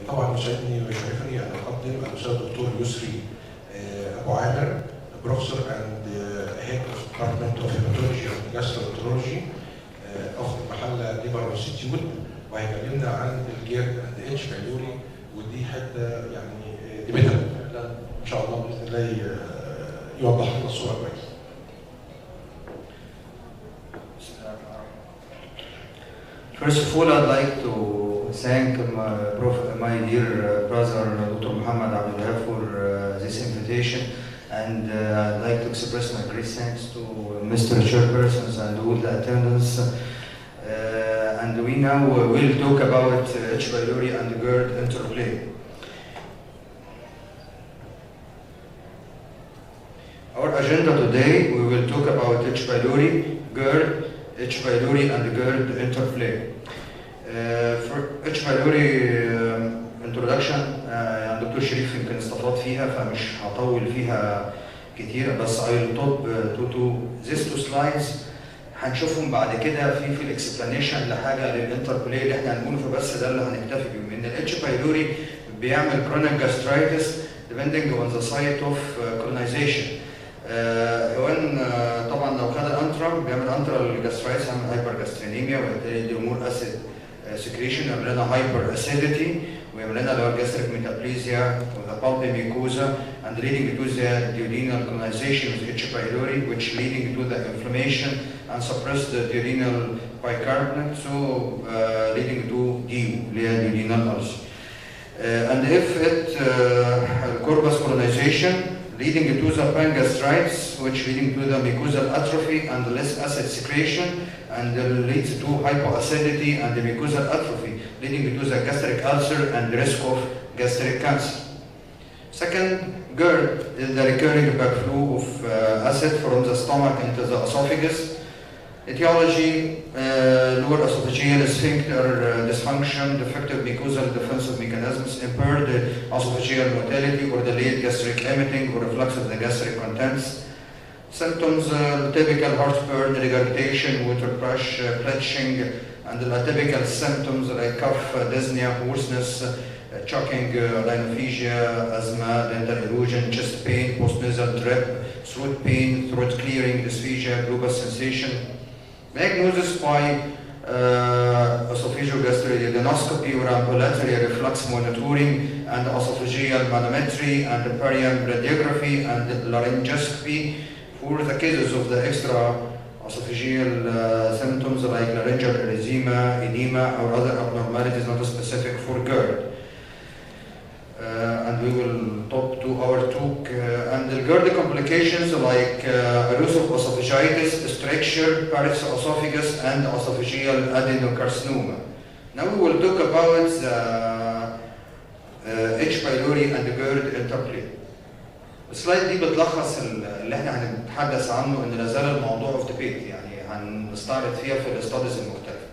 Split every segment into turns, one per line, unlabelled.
طبعا يسعدني ويشرفني ان اقدم الاستاذ الدكتور يسري ابوعامر، بروفيسور اند هيد اوف ديبارتمنت اوف هيماتولوجي اند جاستروانترولوجي اوف المحله ليبر انستيتيوت، وهيكلمنا عن الجيرد اند اتش.Pylori، ودي حته يعني ديبيتابل ان شاء الله باذن الله يوضح لنا الصوره كويس.
First of all, I'd like to thank my dear brother Dr. Muhammad Abdullah for this invitation, and I'd like to express my great thanks to Mr. Chairpersons and all the attendants. And we now will talk about H.Pylori and GRD Interplay. Our agenda today, we will talk about H.Pylori, GRD, H.Pylori and GRD Interplay. For H.Pylori introduction يعني دكتور شريف يمكن استفاض فيها فمش هطول فيها كتير، بس I will talk to these two slides هنشوفهم بعد كده في الاكسبلانيشن لحاجه للانتربلاي اللي احنا هنقوله، فبس ده اللي هنكتفي بيه. ان الاتش.Pylori بيعمل chronic gastritis depending on the site of colonization. طبعا لو خد الانترم بيعمل انترال جاسترايتس، هيعمل هايبر جاسترينيميا، وبالتالي دي امور اسيد سكريشن، يعمل لنا هايبر اسيديتي، ويعمل لنا اللي هو الجاستريك ميتابليزيا وذا بالبي ميكوزا، and leading to the duodenal colonization with H.Pylori, which leading to the inflammation and suppress the duodenal bicarbonate, so leading to DU, duodenal ulcer. And if it corpus colonization leading to the pangastritis, which leading to the mucosal atrophy and less acid secretion, and leads to hypoacidity and the mucosal atrophy, leading to the gastric ulcer and risk of gastric cancer. Second, GRD is the recurring backflow of acid from the stomach into the esophagus. Etiology, lower esophageal sphincter dysfunction, defective mucosal defensive mechanisms, impaired esophageal motility, or delayed gastric emptying or reflux of the gastric contents. Symptoms, typical heartburn, regurgitation, water crush, belching, and the atypical symptoms like cough, dyspnea, hoarseness, choking, rhinophagia, asthma, dental erosion, chest pain, postnasal drip, throat pain, throat clearing, dysphagia, global sensation. Diagnosis by esophagogastrodiagnoscopy or ambulatory reflux monitoring and esophageal manometry and perium radiography and laryngoscopy for the cases of the extra esophageal symptoms like laryngeal erythema, edema, or other abnormalities not specific for GRD. And we will talk to our talk and the GRD complications like erosive esophagitis, stricture, Barrett's esophagus, and esophageal adenocarcinoma. Now we will talk about the H.Pylori and the GRD Interplay. السلايد دي بتلخص اللي احنا هنتحدث عنه، ان لا زال الموضوع اوف ديبيت، يعني هنستعرض فيها في الاستاديز المختلفه.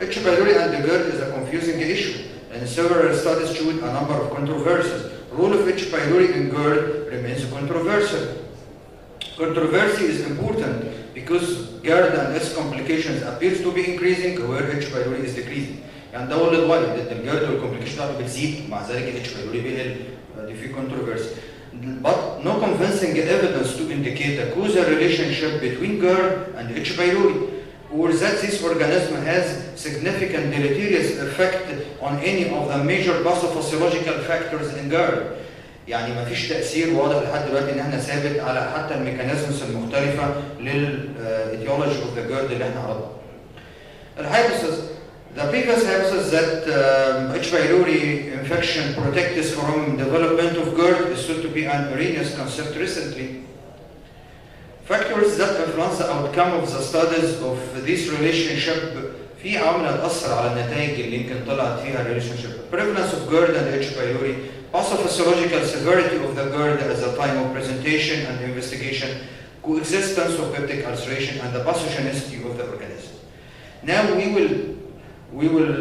H.Pylori and the GRD is a confusing issue, and several studies showed a number of controversies. Role of H.Pylori in GRD remains controversial. Controversy is important because GRD and its complications appears to be increasing where H.Pylori is decreasing. يعني ده ولد والد ان الجرد والكومبليكيشن بتاعته بتزيد ومع ذلك H.Pylori بيقل، دي في controversy. But no convincing evidence to indicate a causal relationship between GRD and H.Pylori, or that this organism has significant deleterious effect on any of the major pathophysiological factors in GRD. يعني ما فيش تأثير واضح لحد دلوقتي ان احنا ثابت على حتى الميكانيزمز المختلفة للإيتيولوجي of the GRD اللي احنا عرضناها. الهايبوثيسيس The previous hypothesis that H.Pylori infection protects from development of GRD is thought to be an erroneous concept recently. Factors that influence the outcome of the studies of this relationship في عوامل هتأثر على النتائج اللي يمكن طلعت فيها relationship. Prevalence of GRD and H.Pylori, pathophysiological severity of the GRD at the time of presentation and investigation, coexistence of peptic ulceration, and the pathogenicity of the organism. Now we will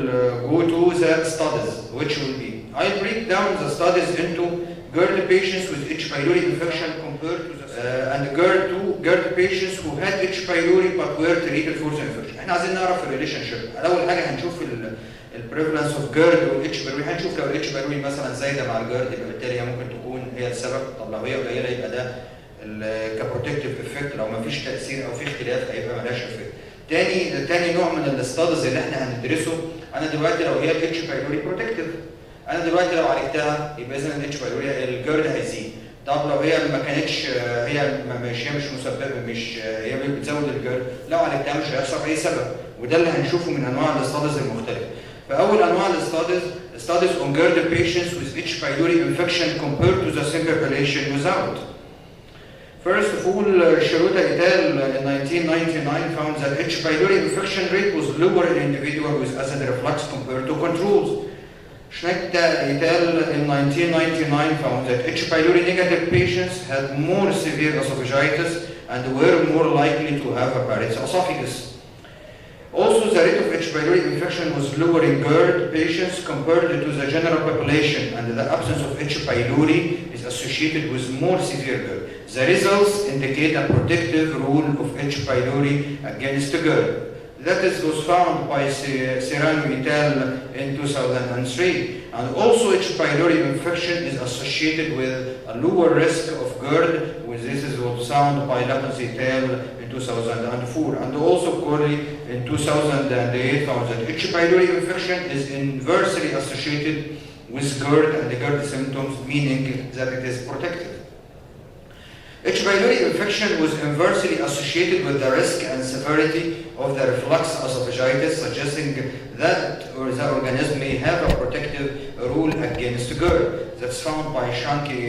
go to the studies, which will be, I'll break down the studies into GRD patients with H.Pylori infection compared to the and GRD patients who had H.Pylori but were treated for the infection. احنا عايزين نعرف الريليشن شيب. اول حاجه هنشوف البريفلنس اوف جيرد والاتش بايلوري. هنشوف لو الاتش بايلوري مثلا زايده مع الجيرد يبقى بالتالي هي ممكن تكون هي السبب. طب لو هي قليله يبقى ده كبروتكتيف افكت. لو ما فيش تاثير او في اختلاف هيبقى مالهاش افكت. تاني نوع من الاستادز اللي احنا هندرسه، انا دلوقتي لو هي الاتش بايلوري بروتكتيف، انا دلوقتي لو عالجتها يبقى اذا الاتش بايلوري الجيرد هيزيد. طب لو هي ما كانتش هي مش مسببه، مش هي بتزود الجيرد، لو عالجتها مش هيحصل اي سبب. وده اللي هنشوفه من انواع الاستادز المختلفه. فاول انواع الاستادز studies on GRD patients with H. pylori infection compared to the same population without. First of all, Shirota et al. In 1999 found that H. pylori infection rate was lower in individuals with acid reflux compared to controls. Schnecter et al. In 1999 found that H. pylori negative patients had more severe esophagitis and were more likely to have a Barrett's esophagus. Also, the rate of H. pylori infection was lower in GERD patients compared to the general population, and the absence of H. pylori is associated with more severe GERD. The results indicate a protective role of H. pylori against GERD. That was found by Serrano et al. In 2003. And also H. pylori infection is associated with a lower risk of GERD, which this was found by Lapens et al. In 2004. And also Corley in 2008 found that H. pylori infection is inversely associated with GERD and the GERD symptoms, meaning that it is protective. H. pylori infection was inversely associated with the risk and severity of the reflux esophagitis, suggesting that the organism may have a protective role against GERD. That's found by Shangi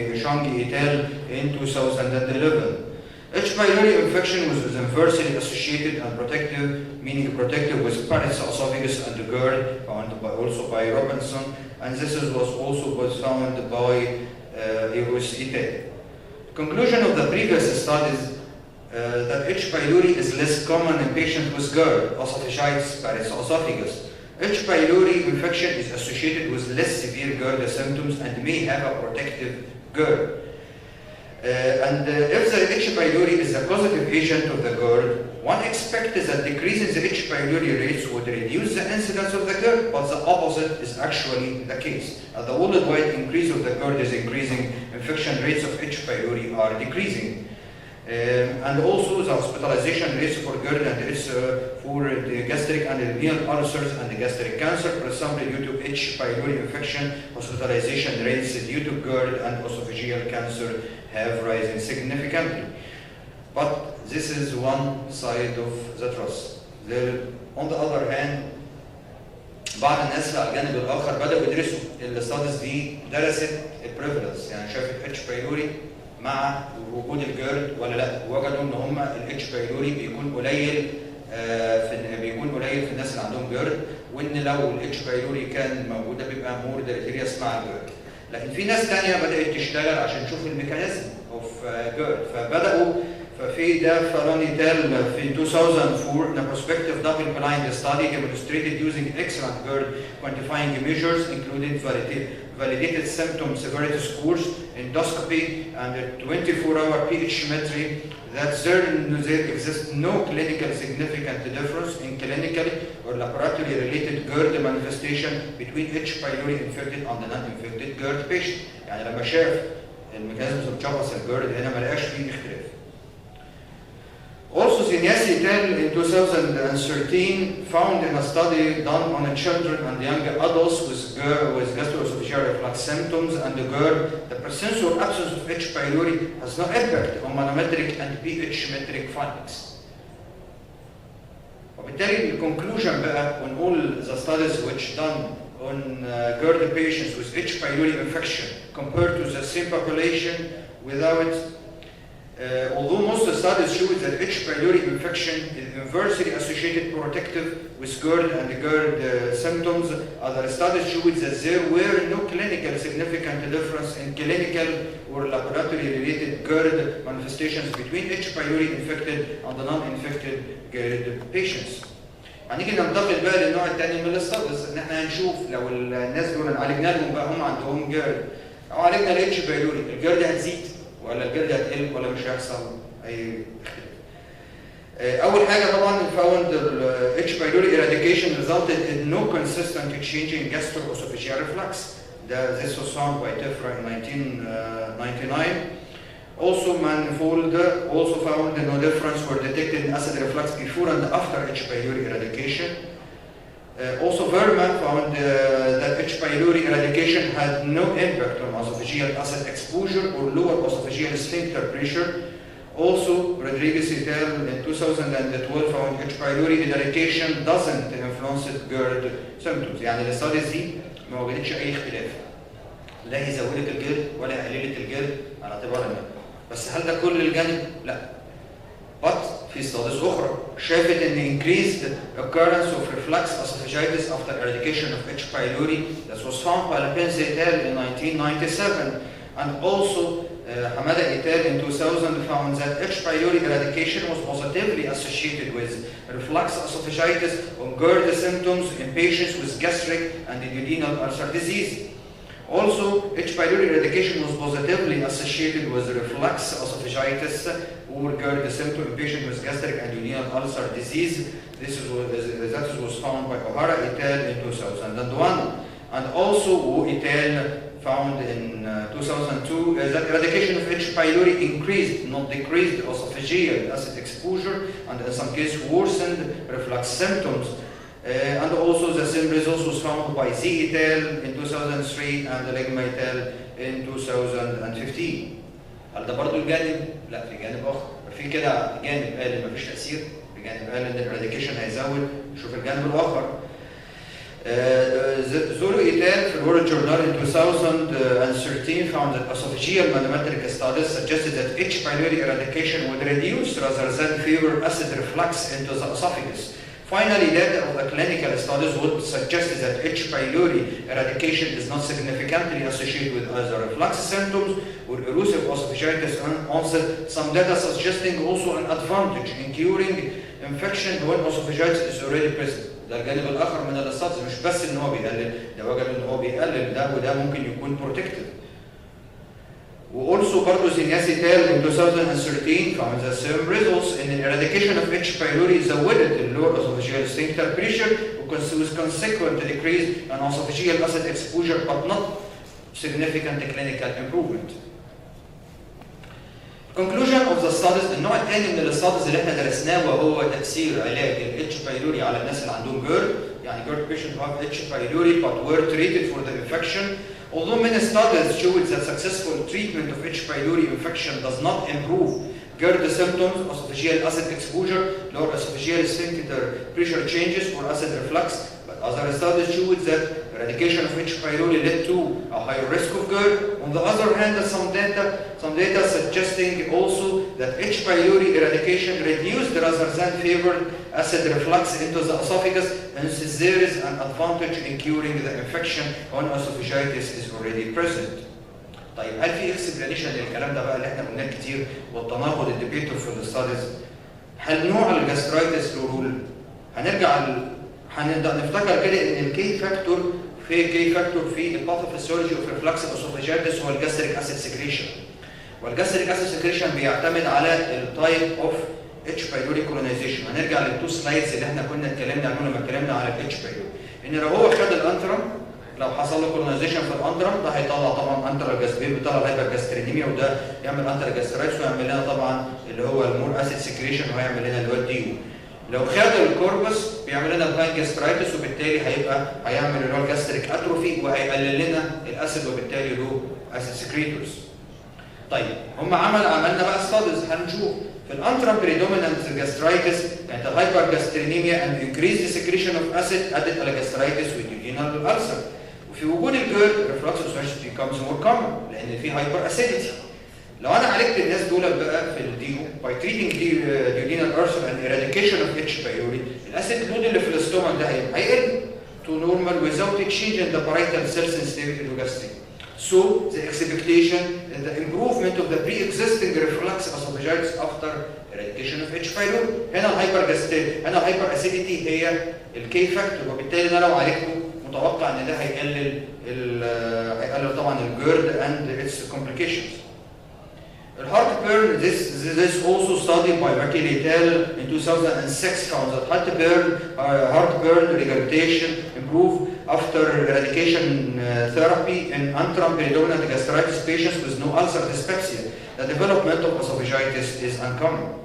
et al. In 2011. H. pylori infection was inversely associated and protective, meaning protective with Barrett's esophagus and GERD, found also by Robinson, and this was also found by Eros et al. Conclusion of the previous studies that H. pylori is less common in patients with GERD, esophagitis, Barrett's esophagus. H. pylori infection is associated with less severe GERD symptoms and may have a protective GERD. If the H. pylori is a causative agent of the GERD, one expects that decreasing the H. pylori rates would reduce the incidence of the GERD, but the opposite is actually the case. As the worldwide increase of the GERD is increasing, infection rates of H. pylori are decreasing. And also the hospitalization rates for GERD and it's for the gastric and renal ulcers and the gastric cancer, for example, due to H. pylori infection, hospitalization rates due to GERD and esophageal cancer have risen significantly. But this is one side of the truth. On the other hand, بعض الناس على الجانب الاخر بداوا يدرسوا الاستاديز دي، درست البريفلنس، يعني شافت اتش بايلوري مع وجود الجيرد ولا لا، وجدوا ان هم الاتش بايلوري بيكون قليل في الناس اللي عندهم جيرد، وان لو الاتش بايلوري كان موجوده بيبقى مور ديليتيريوس مع الجيرد. لكن في ناس ثانيه بدات تشتغل عشان تشوف الميكانيزم اوف جيرد، فبداوا ففي ده فراني تال في 2004 in a prospective double-blind study demonstrated using excellent GERD quantifying measures including validated symptom severity scores, endoscopy, and a 24-hour pH-metry that there exists no clinical significant difference in clinical or laboratory related GERD manifestation between H. pylori infected and the non-infected GERD patient. يعني لما شاف الميكانيزمز بتشخص الجيرد هنا ما لقاش فيه اختلاف. Also, Zinyasi et al. In 2013 found in a study done on children and young adults with gastroesophageal reflux symptoms and GERD, the presence or absence of H. pylori has no impact on manometric and pH-metric findings. وبالتالي الكونكلوجن بقى on all the studies which done on GERD patients with H. pylori infection compared to the same population without. Although most studies show that H. pylori infection is inversely associated protective with GERD and GERD symptoms, other studies show that there were no clinical significant difference in clinical or laboratory-related GERD manifestations between H. pylori infected and the non-infected GERD patients. هنيجي ننتقل بقى للنوع الثاني من الاستاديز، ان احنا هنشوف لو الناس دول عالجنا لهم بقى هم عندهم جيرد او عالجنا الاتش بايلوري، الجيرد هتزيد ولا الجلد هتقل ولا مش هيحصل اي اختلاف. أول حاجة طبعا found H. pylori eradication resulted in no consistent change in gastroesophageal reflux. This was found by d.يسرى in 1999. Also, manifold also found no difference were detected in acid reflux before and after H. pylori eradication. Also, Verma found that H. pylori eradication had no impact on esophageal acid exposure or lower esophageal sphincter pressure. Also, Rodriguez et al. In 2012 found H. pylori eradication doesn't influence GERD symptoms. يعني الاستاديز دي ما وجدتش أي اختلاف. لا هي زودت الجلد ولا قللت الجلد على اعتبار النوع. بس هل ده كل الجانب؟ لا. But في ستاديز أخرى شافت إن increased occurrence of reflux esophagitis after eradication of H. pylori that was found by Lapinze et al. In 1997, and also Hamada et al. In 2000 found that H. pylori eradication was positively associated with reflux esophagitis on GERD symptoms in patients with gastric and duodenal ulcer disease. Also, H. pylori eradication was positively associated with reflux esophagitis or GERD symptom in patients with gastric and duodenal ulcer disease. That was found by O'Hara et al. In 2001. And also, Wu et al. Found in 2002 that eradication of H. pylori increased, not decreased, esophageal acid exposure and in some cases worsened reflux symptoms. And also the same results was found by Z et al. In 2003 and Legma et al. In 2015. هل ده برضه الجانب؟ لا، في جانب آخر. في كده جانب قال إن مفيش تأثير، في جانب قال إن الراديكيشن هيزود. شوف الجانب الآخر. زولو et al. في الورد جورنال in 2013 found that esophageal manometric studies suggested that H. pylori eradication would reduce rather than favor acid reflux into the esophagus. Finally, data of the clinical studies would suggest that H. pylori eradication is not significantly associated with either reflux symptoms or erosive esophagitis onset. Some data suggesting also an advantage in curing infection when esophagitis is already present. ده الجانب الآخر من الاستاديز، مش بس إن هو بيقلل، ده وجد إن هو بيقلل ده وده ممكن يكون protective. وأولسو برضه زينياس et al. In 2013 found the same results in the eradication of H. pylori زودت lower esophageal sphincter pressure with consequent decrease in esophageal acid exposure but not significant clinical improvement. Conclusion of the studies. النوع الثاني من الستاديز اللي احنا درسناه وهو تأثير علاج ال H. pylori على الناس اللي عندهم GERD. يعني GERD patients who have H. pylori but were treated for the infection. Although many studies showed that successful treatment of H. pylori infection does not improve GERD symptoms, esophageal acid exposure, lower esophageal sphincter pressure changes, or acid reflux, but other studies showed that eradication of H. pylori led to a higher risk of GERD. On the other hand, some data suggesting also that H. pylori eradication reduced rather than favored acid reflux into the esophagus, and there is an advantage in curing the infection when esophagitis is already present. طيب هل في اكسبلانيشن للكلام ده بقى اللي احنا قلناه كتير والتناقض الديبيتو في الاستاديز؟ هل نوع الجاسترايتس له رول؟ هنبدا نفتكر كده ان الكي فاكتور في الباثوفيسيولوجي اوف ريفلكس اسوفاجيتس هو الجاستريك اسيد سكريشن. والجاستريك اسيد سكريشن بيعتمد على التايب اوف اتش بايلوري كولونيزيشن. هنرجع للتو سلايدز اللي احنا كنا اتكلمنا عنهم لما اتكلمنا على الاتش بايلوري. ان لو هو خد الانترم، لو حصل له كولونيزيشن في الانترم ده هيطلع طبعا انترال جاسترين، بيطلع هايبر جاسترينيميا، وده يعمل انترال جاسترايتس ويعمل لنا طبعا اللي هو المور اسيد سكريشن وهيعمل لنا اللي هو الديو. لو خد الكوربس بيعمل لنا بلان جاسترايتس وبالتالي هيعمل اللي هو الجاستريك اتروفي وهيقلل لنا الاسيد وبالتالي له اسيد سكريتورز. طيب هم عملنا بقى ستاديز هنشوف في الانترم بريدومينانت جاسترايتس كانت الهايبر جاسترينيميا اند انكريز سكريشن اوف اسيد ادت الى جاسترايتس وديودينال الالسر. وفي وجود الجيرد ريفلكس اسوفاجيتس بيكمز مور كومن لان في هايبر اسيديتي. لو انا عالجت الناس دول بقى في الديو باي تريتنج duodenal ulcer and eradication of H. pylori الاسيد لود اللي في الاستومك ده هيقل to normal without a change in the parietal cell sensitivity to gastric. So the expectation is the improvement of the pre-existing reflux esophagitis after eradication of H. pylori. هنا الهايبر اسيديتي هي الكي فاكتور، وبالتالي انا لو عالجته متوقع ان ده هيقلل طبعا الجيرد and its complications. Heartburn, this also studied by Merkel in 2006 found that heartburn regurgitation improve after eradication therapy in antrum peridominant gastritis patients with no ulcer dyspepsia. The development of esophagitis is uncommon.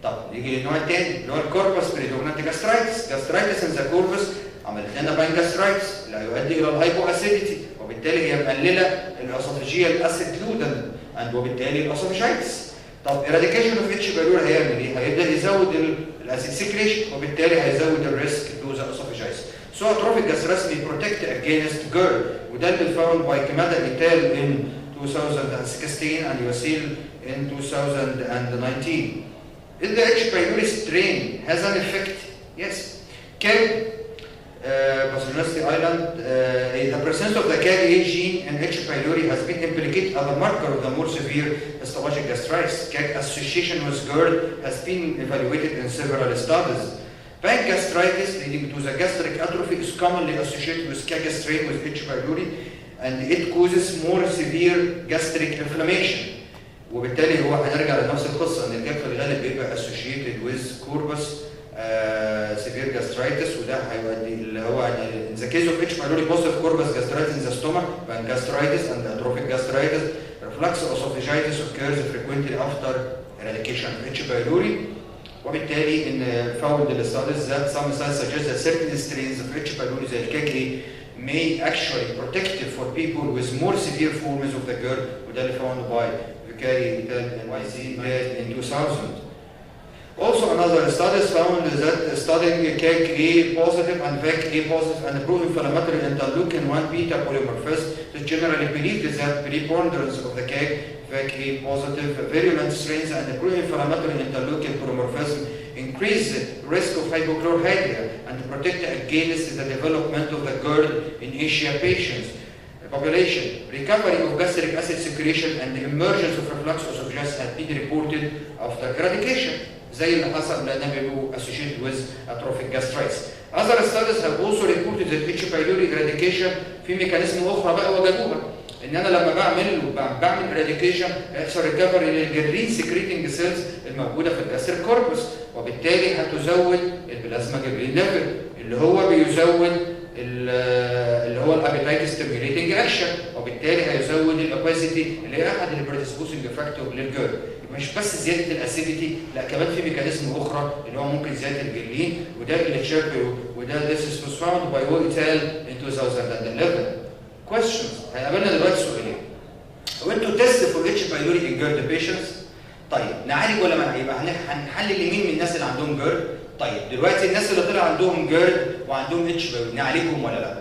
طب نيجي للنوع الثاني اللي هو الكوربس بريدومينانت جاسترايتس. جاسترايتس ان ذا كوربس عملت لنا باين جاسترايتس لا يؤدي الى الهايبو اسيديتي، وبالتالي هي مقلله الاسوفاجيال اسيد لودن وبالتالي الاسوفاجيتس. طب اراديكيشن اوف اتش بايلوري هيعمل ايه؟ هيبدا يزود الاسيد سيكريشن وبالتالي هيزود الريسك تو ذا اسوفاجيتس. So atrophic gastritis may protect against GERD, وده اللي found by Kamada et al. In 2016 and Yousry in 2019. If the H. pylori strain has an effect, yes. CAG, Pathogenicity Island, the presence of the CAG-A gene in H. pylori has been implicated as a marker of the more severe histologic gastritis. CAG association with GERD has been evaluated in several studies. Pancreatitis leading to the gastric atrophy is commonly associated with CAG strain with H. pylori, and it causes more severe gastric inflammation. وبالتالي هو هنرجع لنفس القصه ان الجاك في الغالب بيبقى associated with corpus severe gastritis، وده هيؤدي اللي هو in the case of H. pylori positive corpus gastritis in the stomach, pancreatitis and atrophic gastritis, reflux esophagitis occurs frequently after eradication of H. pylori. وبالتالي ان found the studies that some studies suggest that certain strains of H. pylori زي الكاكي may actually protective for people with more severe forms of the GERD، وده اللي found by Vicari and YC in 2000. Also another studies found that studying CAG-A positive and VAC-A positive and pro-inflammatory interleukin-1 beta polymorphism is generally believed that preponderance of the CAG-VAC-A positive virulent strains and pro-inflammatory interleukin polymorphism increase the risk of hypochlorhydria and protect against the development of the GERD in Asia patients. Population, recovery of gastric acid secretion and the emergence of reflux esophagus had been reported after eradication. زي اللي حصل لأنهم بيبقوا associated with atrophic gastritis. Other studies have also reported that H. pylori eradication في ميكانيزم أخرى بقى وجدوها. إن أنا لما بعمل eradication يحصل recovery للجرين secreting cells الموجودة في الجاستريك كوربس، وبالتالي هتزود البلازما جرين ليفل اللي هو بيزود اللي هو الابيتايت ستيميوليتنج اكشن، وبالتالي هيزود الاوباسيتي اللي هي احد البريدسبوسنج فاكتور للجيرد. مش بس زياده الاسيديتي، لا كمان في ميكانيزم اخرى اللي هو ممكن زياده الجلين، وده اللي تشيربيو وده this was found by Woitel in 2011. questions هيقابلنا دلوقتي سؤالين. هو انتوا تيست فور اتش بايلوري ان جيرد بيشنتس؟ طيب نعالج ولا ما يبقى هنحلل مين من الناس اللي عندهم جيرد؟ طيب دلوقتي الناس اللي طلع عندهم جيرد وعندهم اتش بايلوري نعالجهم ولا لا؟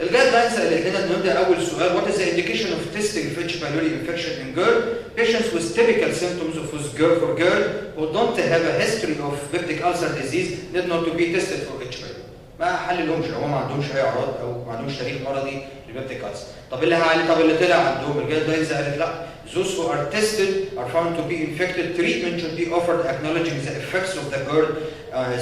الجايد لاينز قالت لنا نبدا اول سؤال what is the indication of testing for H. pylori infection in GERD? Patients with typical symptoms of GERD who don't have a history of peptic ulcer disease need not to be tested for H. pylori. ما حللهمش لو هم ما عندهمش اي اعراض او ما عندهمش تاريخ مرضي للبيبتيك ألسر. طب اللي طلع عندهم الجايد لاينز قالت لا those who are tested are found to be infected treatment should be offered acknowledging the effects of the GERD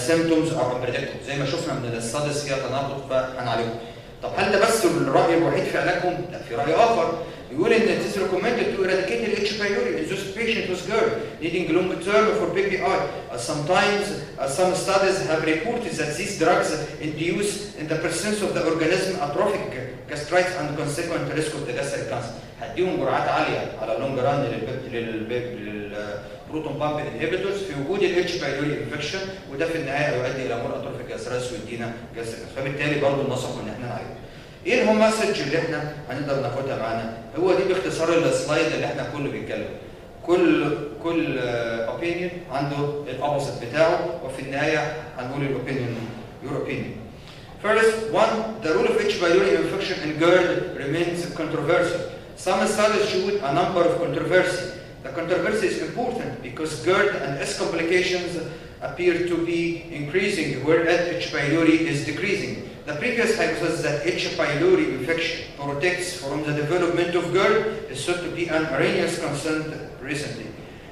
symptoms are unpredictable. زي ما شفنا من الستاديز فيها تناقض فهنعالجهم. طب هل ده بس الرأي الوحيد في علاجهم؟ لا في رأي آخر يقول إن it is recommended to eradicate the H. pylori in those patients with GERD needing long term for PPI. Sometimes some studies have reported that these drugs induce in the presence of the organism atrophic gastritis and consequent risk of the gastric cancer. هديهم جرعات عالية على long run للبروتون بامب inhibitors في وجود ال H. pylori infection، وده في النهاية يؤدي إلى more atrophic gastritis ويدينا gastric. فبالتالي برضه ننصحهم إن إحنا نعالجه. ايه الهوم مسج اللي احنا هنقدر ناخدها معانا؟ هو دي باختصار السلايد اللي احنا كله بيتكلم. كل اوبينيون عنده الاوبوزيت بتاعه، وفي النهايه هنقول الاوبينيون your opinion. First, one, the role of H. pylori infection in GERD remains controversial. Some studies showed a number of controversy. The controversy is important because GERD and its complications appear to be increasing, whereas H. pylori is decreasing. The previous hypothesis that H. pylori infection protects from the development of GERD is thought to be an erroneous concern recently.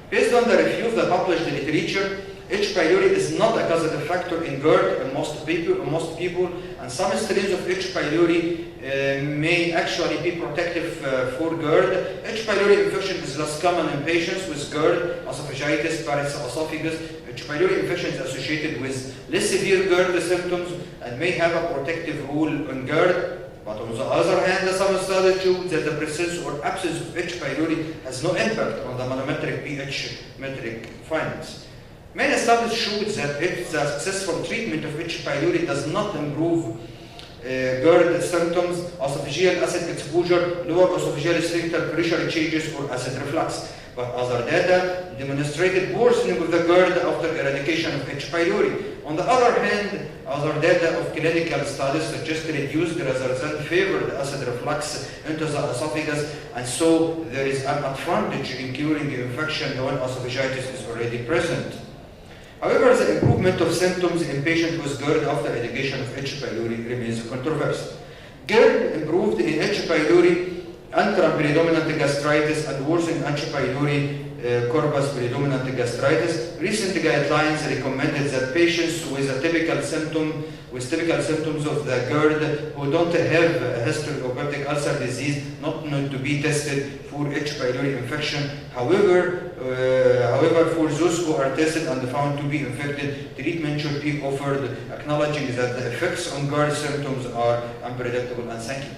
Based on the review of the published literature, H.Pylori is not a causative factor in GERD in most people, and some strains of H.Pylori may actually be protective for GERD. H.Pylori infection is less common in patients with GERD, esophagitis, Barrett's esophagus. H.Pylori infection is associated with less severe GERD symptoms and may have a protective role on GERD. But on the other hand, some studies show that the presence or absence of H.Pylori has no impact on the manometric pH metric findings. Many studies showed that if the successful treatment of H.Pylori does not improve GERD symptoms, esophageal acid exposure, lower esophageal sphincter pressure changes, or acid reflux. But other data demonstrated worsening of the GERD after eradication of H.Pylori. On the other hand, other data of clinical studies suggest reduced rather than favored acid reflux into the esophagus, and so there is an advantage in curing the infection when esophagitis is already present. However, the improvement of symptoms in patients with GERD after eradication of H.Pylori remains controversial. GERD improved in H.Pylori antrum predominant gastritis and worsened H.Pylori corpus predominant gastritis. Recent guidelines recommended that patients with typical symptoms of the GERD who don't have a history of peptic ulcer disease not need to be tested for H.Pylori infection. However, for those who are tested and found to be infected, treatment should be offered, acknowledging that the effects on GERD symptoms are unpredictable. And thank you.